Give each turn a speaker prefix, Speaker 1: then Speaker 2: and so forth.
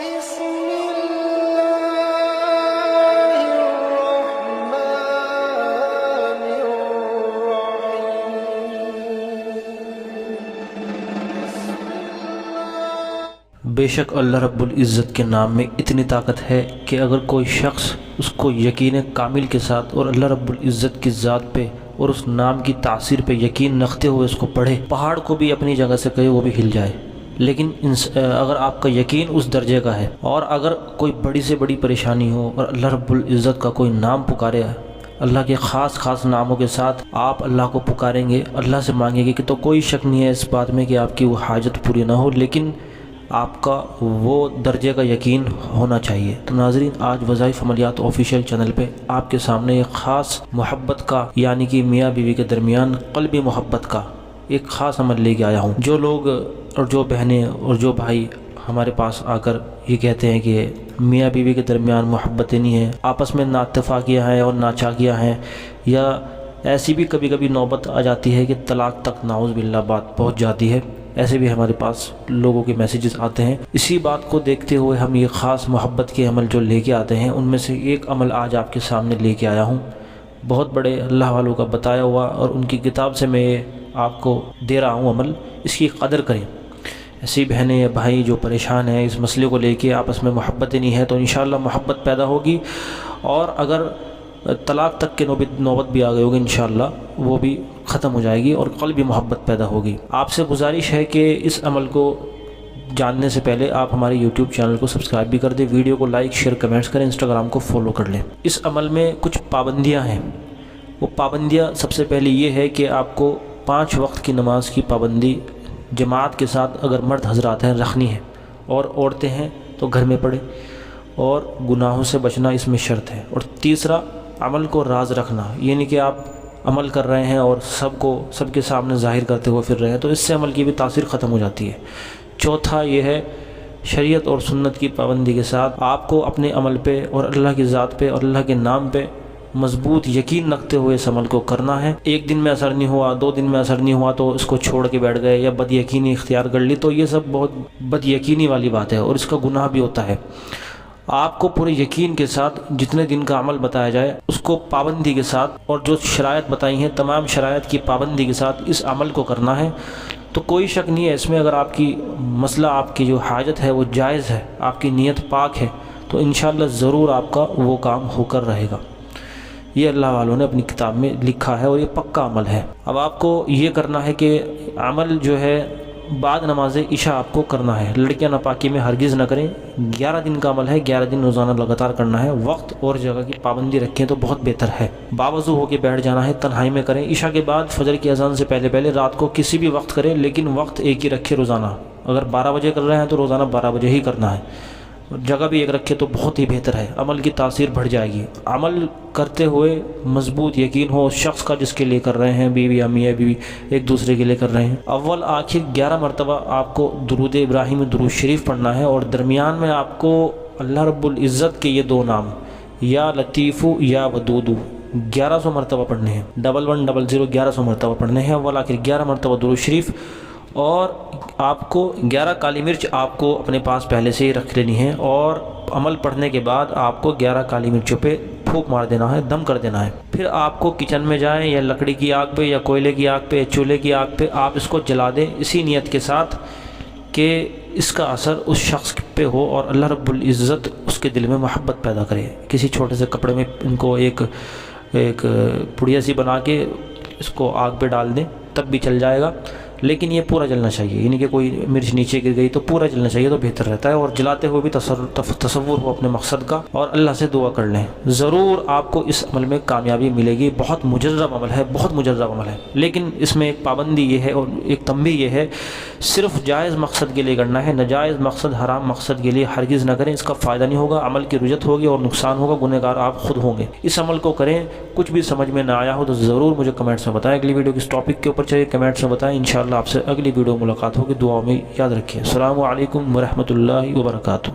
Speaker 1: بے شک اللہ رب العزت کے نام میں اتنی طاقت ہے کہ اگر کوئی شخص اس کو یقین کامل کے ساتھ اور اللہ رب العزت کی ذات پہ اور اس نام کی تاثیر پہ یقین رکھتے ہوئے اس کو پڑھے، پہاڑ کو بھی اپنی جگہ سے کہے وہ بھی ہل جائے۔ لیکن اگر آپ کا یقین اس درجے کا ہے اور اگر کوئی بڑی سے بڑی پریشانی ہو اور اللہ رب العزت کا کوئی نام پکارے، اللہ کے خاص ناموں کے ساتھ آپ اللہ کو پکاریں گے، اللہ سے مانگیں گے کہ تو کوئی شک نہیں ہے اس بات میں کہ آپ کی وہ حاجت پوری نہ ہو، لیکن آپ کا وہ درجے کا یقین ہونا چاہیے۔ تو ناظرین، آج وظائف عملیات آفیشیل چینل پہ آپ کے سامنے ایک خاص محبت کا، یعنی کہ میاں بیوی کے درمیان قلبی محبت کا ایک خاص عمل لے کے آیا ہوں۔ جو لوگ اور جو بہنیں اور جو بھائی ہمارے پاس آ کر یہ کہتے ہیں کہ میاں بیوی کے درمیان محبتیں نہیں ہیں، آپس میں نااتفاقیاں ہیں اور ناچاکیاں ہیں، یا ایسی بھی کبھی کبھی نوبت آ جاتی ہے کہ طلاق تک نعوذ باللہ بات پہنچ جاتی ہے، ایسے بھی ہمارے پاس لوگوں کے میسیجز آتے ہیں۔ اسی بات کو دیکھتے ہوئے ہم یہ خاص محبت کے عمل جو لے کے آتے ہیں، ان میں سے ایک عمل آج آپ کے سامنے لے کے آیا ہوں۔ بہت بڑے اللہ والوں کا بتایا ہوا اور ان کی کتاب سے میں یہ آپ کو دے رہا ہوں عمل، اس کی قدر کریں۔ ایسی بہنیں یا بھائی جو پریشان ہیں اس مسئلے کو لے کے، آپس میں محبت نہیں ہے، تو انشاءاللہ محبت پیدا ہوگی، اور اگر طلاق تک کے نوبت بھی آ گئی ہوگی انشاءاللہ وہ بھی ختم ہو جائے گی اور قلبی محبت پیدا ہوگی۔ آپ سے گزارش ہے کہ اس عمل کو جاننے سے پہلے آپ ہمارے یوٹیوب چینل کو سبسکرائب بھی کر دیں، ویڈیو کو لائک شیئر کمنٹس کریں، انسٹاگرام کو فالو کر لیں۔ اس عمل میں کچھ پابندیاں ہیں۔ وہ پابندیاں سب سے پہلے یہ ہے کہ آپ کو 5 وقت کی نماز کی پابندی جماعت کے ساتھ اگر مرد حضرات ہیں رکھنی ہے، اور عورتیں ہیں تو گھر میں پڑھیں، اور گناہوں سے بچنا اس میں شرط ہے۔ اور تیسرا، عمل کو راز رکھنا، یعنی کہ آپ عمل کر رہے ہیں اور سب کے سامنے ظاہر کرتے ہوئے پھر رہے ہیں، تو اس سے عمل کی بھی تاثیر ختم ہو جاتی ہے۔ چوتھا یہ ہے، شریعت اور سنت کی پابندی کے ساتھ آپ کو اپنے عمل پہ اور اللہ کی ذات پہ اور اللہ کے نام پہ مضبوط یقین رکھتے ہوئے اس عمل کو کرنا ہے۔ ایک دن میں اثر نہیں ہوا، 2 دن میں اثر نہیں ہوا تو اس کو چھوڑ کے بیٹھ گئے یا بد یقینی اختیار کر لی، تو یہ سب بہت بد یقینی والی بات ہے اور اس کا گناہ بھی ہوتا ہے۔ آپ کو پورے یقین کے ساتھ جتنے دن کا عمل بتایا جائے اس کو پابندی کے ساتھ، اور جو شرائط بتائی ہیں تمام شرائط کی پابندی کے ساتھ اس عمل کو کرنا ہے، تو کوئی شک نہیں ہے اس میں، اگر آپ کی مسئلہ، آپ کی جو حاجت ہے وہ جائز ہے، آپ کی نیت پاک ہے، تو انشاءاللہ ضرور آپ کا وہ کام ہو کر رہے گا۔ یہ اللہ والوں نے اپنی کتاب میں لکھا ہے اور یہ پکا عمل ہے۔ اب آپ کو یہ کرنا ہے کہ عمل جو ہے بعد نماز عشاء آپ کو کرنا ہے، لڑکیاں ناپاکی میں ہرگز نہ کریں۔ 11 دن کا عمل ہے، 11 دن روزانہ لگاتار کرنا ہے، وقت اور جگہ کی پابندی رکھیں تو بہت بہتر ہے۔ باوضو ہو کے بیٹھ جانا ہے، تنہائی میں کریں، عشاء کے بعد فجر کی اذان سے پہلے رات کو کسی بھی وقت کریں، لیکن وقت ایک ہی رکھے روزانہ۔ اگر 12 بجے کر رہے ہیں تو روزانہ 12 بجے ہی کرنا ہے، جگہ بھی ایک رکھے تو بہت ہی بہتر ہے، عمل کی تاثیر بڑھ جائے گی۔ عمل کرتے ہوئے مضبوط یقین ہو اس شخص کا جس کے لیے کر رہے ہیں، بیوی یا میاں بیوی ایک دوسرے کے لیے کر رہے ہیں۔ اول آخر 11 مرتبہ آپ کو درود ابراہیم درود شریف پڑھنا ہے، اور درمیان میں آپ کو اللہ رب العزت کے یہ 2 نام یا لطیفو یا ودودو 1100 مرتبہ پڑھنے ہیں، 1100 1100 مرتبہ پڑھنے ہیں، اول آخر 11 مرتبہ درود شریف، اور آپ کو 11 کالی مرچ آپ کو اپنے پاس پہلے سے ہی رکھ لینی ہے، اور عمل پڑھنے کے بعد آپ کو 11 کالی مرچوں پہ پھونک مار دینا ہے، دم کر دینا ہے۔ پھر آپ کو کچن میں جائیں یا لکڑی کی آگ پہ یا کوئلے کی آگ پہ یا چولہے کی آگ پہ آپ اس کو جلا دیں، اسی نیت کے ساتھ کہ اس کا اثر اس شخص پہ ہو اور اللہ رب العزت اس کے دل میں محبت پیدا کرے۔ کسی چھوٹے سے کپڑے میں ان کو ایک پڑیا سی بنا کے اس کو آگ پہ ڈال دیں، تب بھی چل جائے گا، لیکن یہ پورا جلنا چاہیے، یعنی کہ کوئی مرچ نیچے گر گئی تو پورا جلنا چاہیے تو بہتر رہتا ہے، اور جلاتے ہوئے بھی تصور ہو اپنے مقصد کا، اور اللہ سے دعا کر لیں، ضرور آپ کو اس عمل میں کامیابی ملے گی۔ بہت مجرب عمل ہے، بہت مجرب عمل ہے، لیکن اس میں ایک پابندی یہ ہے اور ایک تنبیہ یہ ہے، صرف جائز مقصد کے لیے کرنا ہے، ناجائز مقصد حرام مقصد کے لیے ہرگز نہ کریں، اس کا فائدہ نہیں ہوگا، عمل کی رجت ہوگی اور نقصان ہوگا، گنہگار آپ خود ہوں گے۔ اس عمل کو کریں، کچھ بھی سمجھ میں نہ آیا ہو تو ضرور مجھے کمنٹس میں بتائیں، اگلی ویڈیو کس ٹاپک کے اوپر چاہیے کمنٹس میں بتائیں، انشاءاللہ آپ سے اگلی ویڈیو ملاقات ہوگی، دعاؤں میں یاد رکھیں۔ السلام علیکم ورحمۃ اللہ وبرکاتہ۔